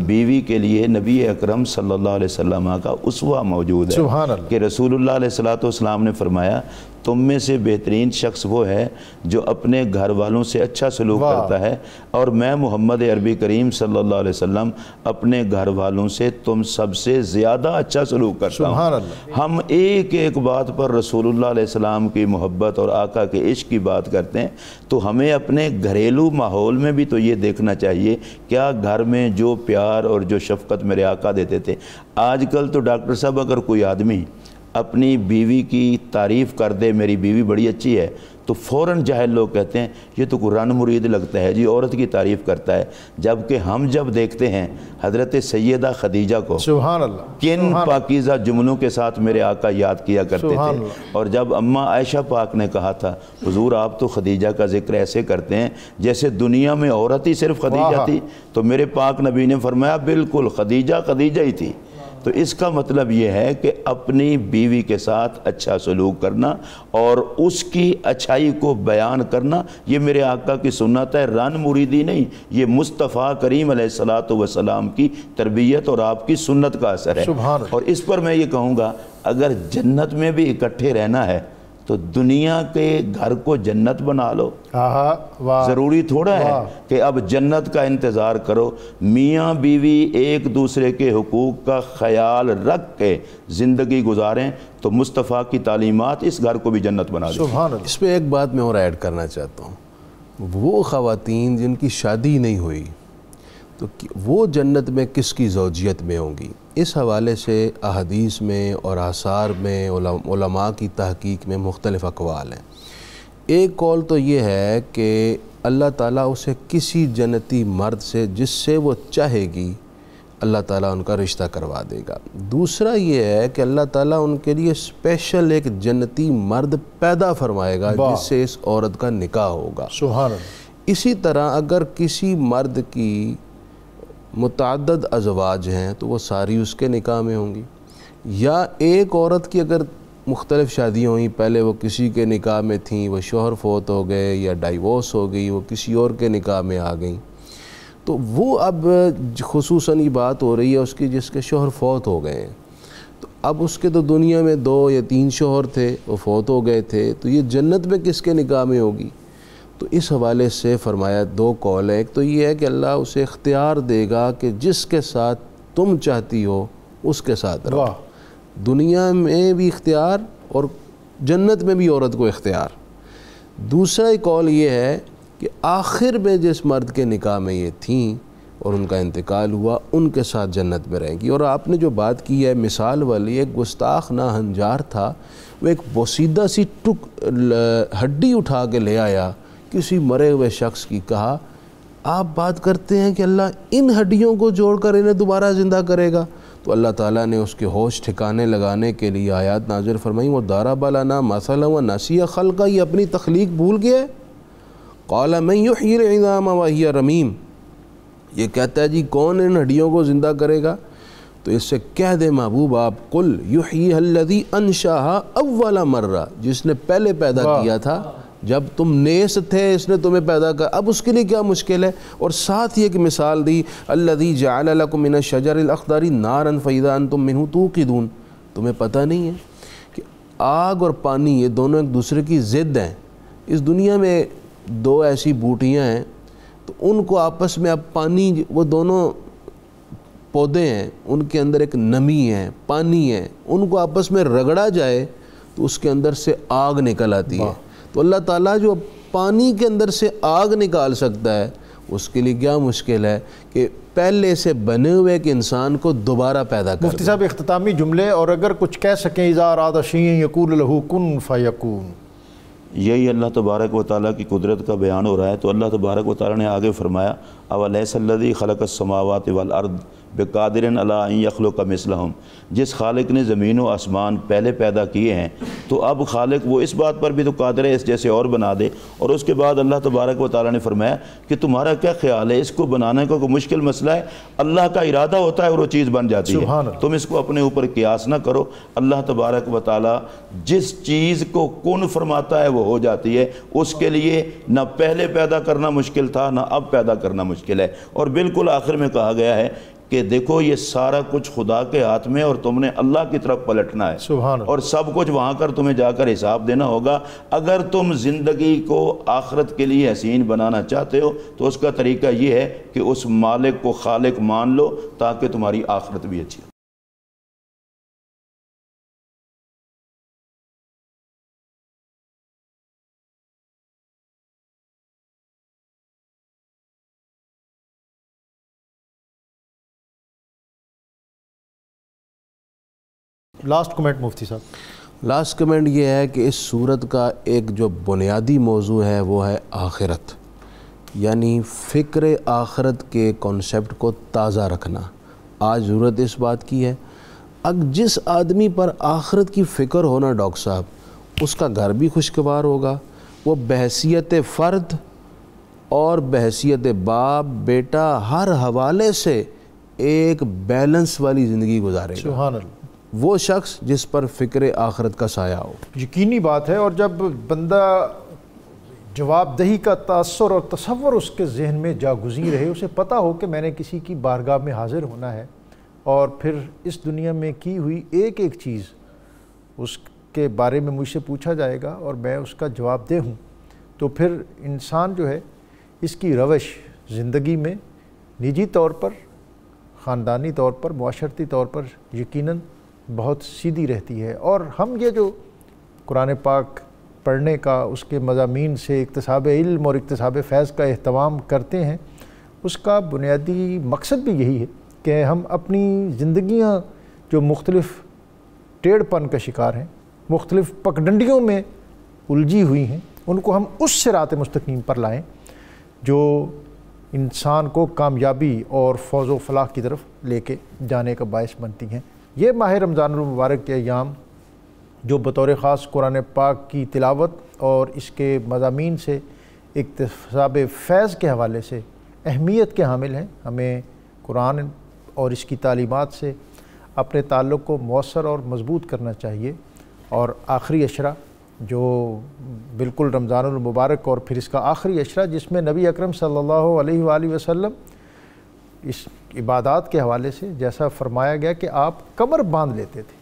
بیوی کے لیے نبی اکرم صلی اللہ علیہ وسلم کا اسوہ موجود ہے کہ رسول اللہ علیہ السلام نے فرمایا تم میں سے بہترین شخص وہ ہے جو اپنے گھر والوں سے اچھا سلوک کرتا ہے، اور میں محمد عربی کریم صلی اللہ علیہ وسلم اپنے گھر والوں سے تم سب سے زیادہ اچھا سلوک کرتا ہوں۔ ہم ایک ایک بات پر رسول اللہ علیہ السلام کی محبت اور آقا کے عشق کی بات کرتے ہیں، تو ہمیں اپنے گھریلو ماحول میں بھی تو یہ دیکھنا چاہیے کیا گھر میں جو پیار اور جو شفقت میرے آقا دیتے تھے۔ آج کل تو ڈاکٹر صاحب اگر کوئی آدمی اپنی بیوی کی تعریف کر دے میری بیوی بڑی اچھی ہے تو فوراً جاہل لوگ کہتے ہیں یہ تو قرآن مرید لگتا ہے جی، عورت کی تعریف کرتا ہے، جبکہ ہم جب دیکھتے ہیں حضرت سیدہ خدیجہ کو سبحان اللہ کن پاکیزہ جملوں کے ساتھ میرے آقا یاد کیا کرتے تھے، اور جب اماں عائشہ پاک نے کہا تھا حضور آپ تو خدیجہ کا ذکر ایسے کرتے ہیں جیسے دنیا میں عورت ہی صرف خدیجہ تھی، تو میرے پاک نبی نے فرمایا بالکل خدیجہ خدیجہ ہی تھی۔ تو اس کا مطلب یہ ہے کہ اپنی بیوی کے ساتھ اچھا سلوک کرنا اور اس کی اچھائی کو بیان کرنا، یہ میرے آقا کی سنت ہے، رن مریدی نہیں، یہ مصطفیٰ کریم علیہ السلام کی تربیت اور آپ کی سنت کا اثر ہے۔ اور اس پر میں یہ کہوں گا اگر جنت میں بھی اکٹھے رہنا ہے تو دنیا کے گھر کو جنت بنا لو. واہ. ضروری تھوڑا ہے کہ اب جنت کا انتظار کرو. میاں بیوی ایک دوسرے کے حقوق کا خیال رکھ کے زندگی گزاریں تو مصطفیٰ کی تعلیمات اس گھر کو بھی جنت بنا دیں. سبحان اللہ. اس پہ ایک بات میں اور ایڈ کرنا چاہتا ہوں. وہ خواتین جن کی شادی نہیں ہوئی تو وہ جنت میں کس کی زوجیت میں ہوں گی؟ اس حوالے سے احادیث میں اور آثار میں علماء کی تحقیق میں مختلف اقوال ہیں. ایک قول تو یہ ہے کہ اللہ تعالیٰ اسے کسی جنتی مرد سے جس سے وہ چاہے گی اللہ تعالیٰ ان کا رشتہ کروا دے گا. دوسرا یہ ہے کہ اللہ تعالیٰ ان کے لیے اسپیشل ایک جنتی مرد پیدا فرمائے گا جس سے اس عورت کا نکاح ہوگا. سبحان اللہ. اسی طرح اگر کسی مرد کی متعدد ازواج ہیں تو وہ ساری اس کے نکاح میں ہوں گی، یا ایک عورت کی اگر مختلف شادیاں ہوئیں، پہلے وہ کسی کے نکاح میں تھیں، وہ شوہر فوت ہو گئے یا ڈائیورس ہو گئی، وہ کسی اور کے نکاح میں آ گئیں، تو وہ اب خصوصاً یہ بات ہو رہی ہے اس کی جس کے شوہر فوت ہو گئے ہیں. تو اب اس کے تو دنیا میں 2 یا 3 شوہر تھے، وہ فوت ہو گئے تھے، تو یہ جنت میں کس کے نکاح میں ہوگی؟ تو اس حوالے سے فرمایا 2 قول ہے. ایک تو یہ ہے کہ اللہ اسے اختیار دے گا کہ جس کے ساتھ تم چاہتی ہو اس کے ساتھ رہو. دنیا میں بھی اختیار اور جنت میں بھی عورت کو اختیار. دوسرا قول یہ ہے کہ آخر میں جس مرد کے نکاح میں یہ تھیں اور ان کا انتقال ہوا ان کے ساتھ جنت میں رہیں گی. اور آپ نے جو بات کی ہے مثال والی، ایک گستاخ ناہنجار تھا، وہ ایک بوسیدہ سی ہڈی اٹھا کے لے آیا کسی مرے ہوئے شخص کی، کہا آپ بات کرتے ہیں کہ اللہ ان ہڈیوں کو جوڑ کر انہیں دوبارہ زندہ کرے گا. تو اللہ تعالیٰ نے اس کے ہوش ٹھکانے لگانے کے لیے آیات نازل فرمائی، وہ ضرب لنا مثلا ونسی خلقہ، یہ اپنی تخلیق بھول گیا ہے. قال من یحیی العظام وہی رمیم، یہ کہتا ہے جی کون ان ہڈیوں کو زندہ کرے گا؟ تو اس سے کہہ دے محبوب آپ، قل یحییھا الذی انشأھا اول مرہ، جس نے پہلے پیدا کیا تھا جب تم نیس تھے اس نے تمہیں پیدا کر، اب اس کے لیے کیا مشکل ہے؟ اور ساتھ ہی ایک مثال دی، الذی جعل لکم من الشجر الاخضر نارا فاذا انتم منہ توقدون. تمہیں پتہ نہیں ہے کہ آگ اور پانی یہ دونوں ایک دوسرے کی ضد ہیں. اس دنیا میں 2 ایسی بوٹیاں ہیں تو ان کو آپس میں اب پانی، وہ دونوں پودے ہیں ان کے اندر ایک نمی ہے، پانی ہے، ان کو آپس میں رگڑا جائے تو اس کے اندر سے آگ نکل آتی ہے. تو اللہ تعالیٰ جو پانی کے اندر سے آگ نکال سکتا ہے اس کے لیے کیا مشکل ہے کہ پہلے سے بنے ہوئے ایک انسان کو دوبارہ پیدا کر. مفتی صاحب اختتامی جملے، اور اگر کچھ کہہ سکیں، اذا اراد شیئا یقول له کن فیکون. یہی اللہ تبارک و تعالیٰ کی قدرت کا بیان ہو رہا ہے. تو اللہ تبارک و تعالیٰ نے آگے فرمایا، اولیس الذی خلق السماوات والارض بقادر علی ان یخلق مثلہم، جس خالق نے زمین و آسمان پہلے پیدا کیے ہیں تو اب خالق وہ اس بات پر بھی تو قادر ہے اس جیسے اور بنا دے. اور اس کے بعد اللہ تبارک و تعالیٰ نے فرمایا کہ تمہارا کیا خیال ہے، اس کو بنانے کا کوئی مشکل مسئلہ ہے؟ اللہ کا ارادہ ہوتا ہے اور وہ چیز بن جاتی ہے. تم اس کو اپنے اوپر قیاس نہ کرو. اللہ تبارک و تعالیٰ جس چیز کو کن فرماتا ہے وہ ہو جاتی ہے. اس کے لیے نہ پہلے پیدا کرنا مشکل تھا نہ اب پیدا کرنا مشکل ہے. اور بالکل آخر میں کہا گیا ہے کہ دیکھو یہ سارا کچھ خدا کے ہاتھ میں اور تم نے اللہ کی طرف پلٹنا ہے. سبحان اللہ. اور سب کچھ وہاں کر تمہیں جا کر حساب دینا ہوگا. اگر تم زندگی کو آخرت کے لیے حسین بنانا چاہتے ہو تو اس کا طریقہ یہ ہے کہ اس مالک کو خالق مان لو تاکہ تمہاری آخرت بھی اچھی ہو. لاسٹ کمنٹ مفتی صاحب. لاسٹ کمنٹ یہ ہے کہ اس صورت کا ایک جو بنیادی موضوع ہے وہ ہے آخرت، یعنی فکر آخرت کے کانسیپٹ کو تازہ رکھنا. آج ضرورت اس بات کی ہے. جس آدمی پر آخرت کی فکر ہونا ڈاکٹر صاحب، اس کا گھر بھی خوشگوار ہوگا، وہ بحیثیت فرد اور بحیثیت باپ بیٹا ہر حوالے سے ایک بیلنس والی زندگی گزارے گا. سبحان اللہ. وہ شخص جس پر فکر آخرت کا سایہ ہو. یقینی بات ہے. اور جب بندہ جواب دہی کا تاثر اور تصور اس کے ذہن میں جاگزین رہے، اسے پتہ ہو کہ میں نے کسی کی بارگاہ میں حاضر ہونا ہے، اور پھر اس دنیا میں کی ہوئی ایک ایک چیز اس کے بارے میں مجھ سے پوچھا جائے گا اور میں اس کا جواب دے ہوں تو پھر انسان جو ہے اس کی روش زندگی میں نجی طور پر، خاندانی طور پر، معاشرتی طور پر یقیناً بہت سیدھی رہتی ہے۔ اور ہم یہ جو قرآن پاک پڑھنے کا، اس کے مضامین سے اکتساب علم اور اکتساب فیض کا اہتمام کرتے ہیں، اس کا بنیادی مقصد بھی یہی ہے کہ ہم اپنی زندگیاں جو مختلف ٹیڑھ پن کا شکار ہیں، مختلف پگڈنڈیوں میں الجھی ہوئی ہیں، ان کو ہم اس صراط مستقیم پر لائیں جو انسان کو کامیابی اور فوز و فلاح کی طرف لے کے جانے کا باعث بنتی ہیں۔ یہ ماہ رمضان المبارک کے ایام جو بطور خاص قرآن پاک کی تلاوت اور اس کے مضامین سے اکتساب فیض کے حوالے سے اہمیت کے حامل ہیں، ہمیں قرآن اور اس کی تعلیمات سے اپنے تعلق کو مؤثر اور مضبوط کرنا چاہیے۔ اور آخری عشرہ جو بالکل رمضان المبارک اور پھر اس کا آخری عشرہ جس میں نبی اکرم صلی اللہ علیہ وآلہ وسلم اس عبادات کے حوالے سے جیسا فرمایا گیا کہ آپ کمر باندھ لیتے تھے،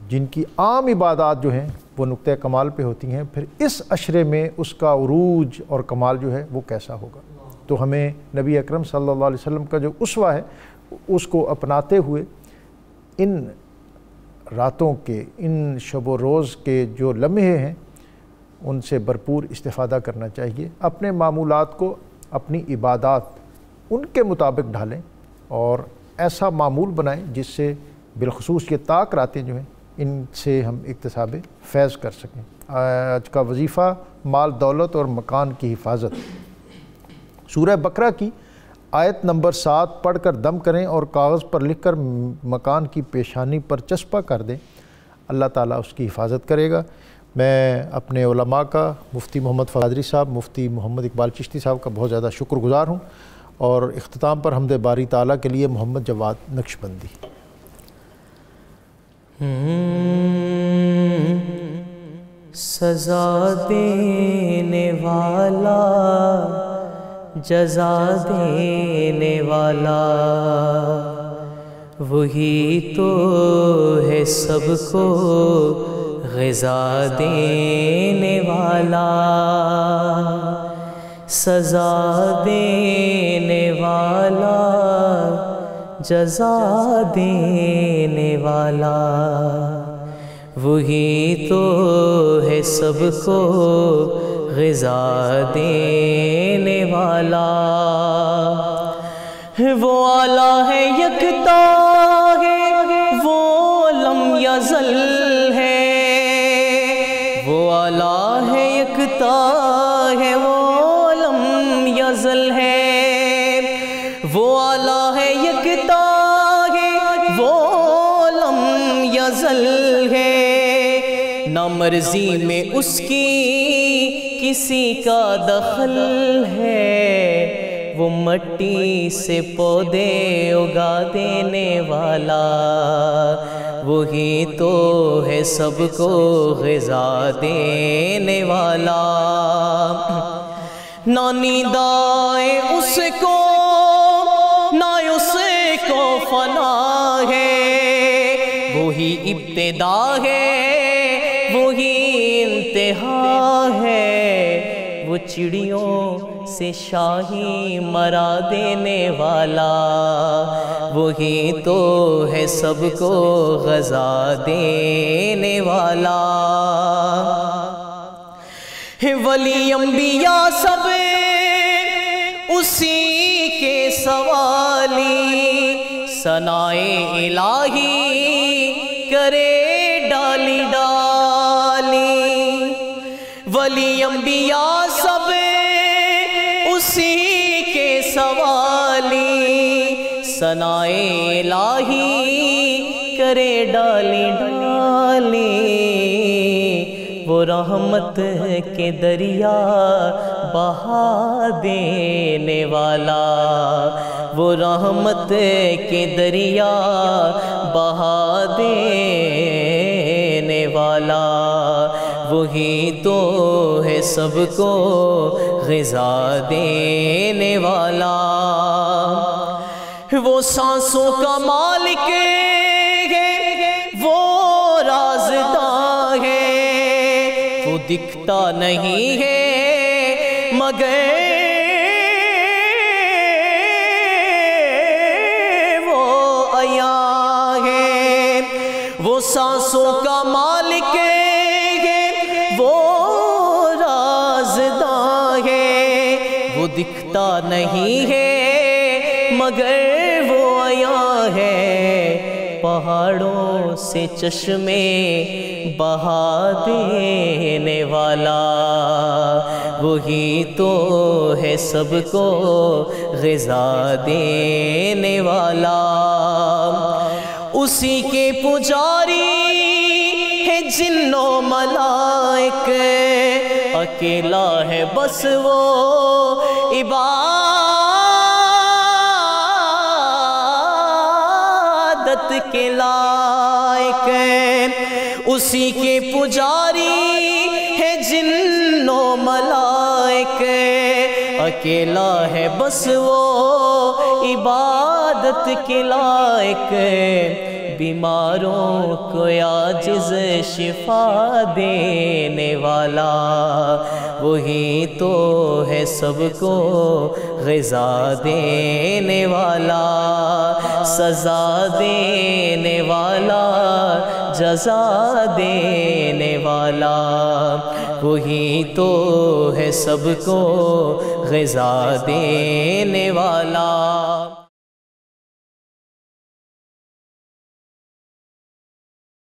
جن کی عام عبادات جو ہیں وہ نقطہ کمال پہ ہوتی ہیں، پھر اس عشرے میں اس کا عروج اور کمال جو ہے وہ کیسا ہوگا۔ تو ہمیں نبی اکرم صلی اللہ علیہ وسلم کا جو اسوہ ہے اس کو اپناتے ہوئے ان راتوں کے، ان شب و روز کے جو لمحے ہیں ان سے بھرپور استفادہ کرنا چاہیے، اپنے معمولات کو، اپنی عبادات ان کے مطابق ڈھالیں اور ایسا معمول بنائیں جس سے بالخصوص یہ طاق راتیں جو ہیں ان سے ہم اکتساب فیض کر سکیں۔ آج کا وظیفہ مال دولت اور مکان کی حفاظت، سورہ بقرہ کی آیت نمبر 7 پڑھ کر دم کریں اور کاغذ پر لکھ کر مکان کی پیشانی پر چسپاں کر دیں، اللہ تعالیٰ اس کی حفاظت کرے گا۔ میں اپنے علماء کا، مفتی محمد فادری صاحب، مفتی محمد اقبال چشتی صاحب کا بہت زیادہ شکر گزار ہوں، اور اختتام پر حمد باری تعالیٰ کے لیے محمد جواد نقشبندی۔ سزا دینے والا، جزا دینے والا، وہی تو ہے سب کو غذا دینے والا، سزا دینے والا، جزا دینے والا، وہی تو ہے سب کو غذا دینے والا۔ وہ اعلیٰ ہے، یکتا ہے، وہ لم یزل ہے، وہ اعلیٰ ہے، یکتا ہے، وہ لم یزل ہے، وہ اعلیٰ ہے، یکتا ہے، وہ لم یزل ہے، نہ مرضی میں اس کی کسی کا دخل ہے، وہ مٹی سے پودے اگا دینے والا، وہی تو ہے سب کو غذا دینے والا۔ نہ نیند آئے اس کو، نہ اس کو فنا ہے، وہی ابتدا ہے، وہی انتہا ہے، وہ چڑیوں سے شاہی مرا دینے والا، وہی تو ہے سب کو غذا دینے والا۔ ولی انبیاء سب اسی کے سوالی، ثنائے الہی کرے ڈالی ڈالی، ولی انبیاء سب اسی کے سوالی، ثنائے الہی کرے ڈالی ڈالی، وہ رحمت کے دریا بہا دینے والا، وہ رحمت کے دریا بہا دینے والا، وہی تو ہے سب کو غذا دینے والا۔ وہ سانسوں کا مالک ہے، وہ راز دکھتا نہیں ہے مگر وہ عیاں ہے، وہ سانسوں کا مالک ہے، وہ رازداں ہے، وہ دکھتا نہیں ہے مگر وہ عیاں ہے، پہاڑوں سے چشمے بہا دینے والا، وہی تو ہے سب کو غذا دینے والا، اسی کے پجاری ہے جن و ملائک، اکیلا ہے بس وہ کے لائق، اسی کے پجاری ہے جن و ملائک، اکیلا ہے بس وہ عبادت کے لائق، بیماروں کو عاجز شفا دینے والا، وہی تو ہے سب کو غذا دینے والا، سزا دینے والا، جزا دینے والا، وہی تو ہے سب کو غذا دینے والا۔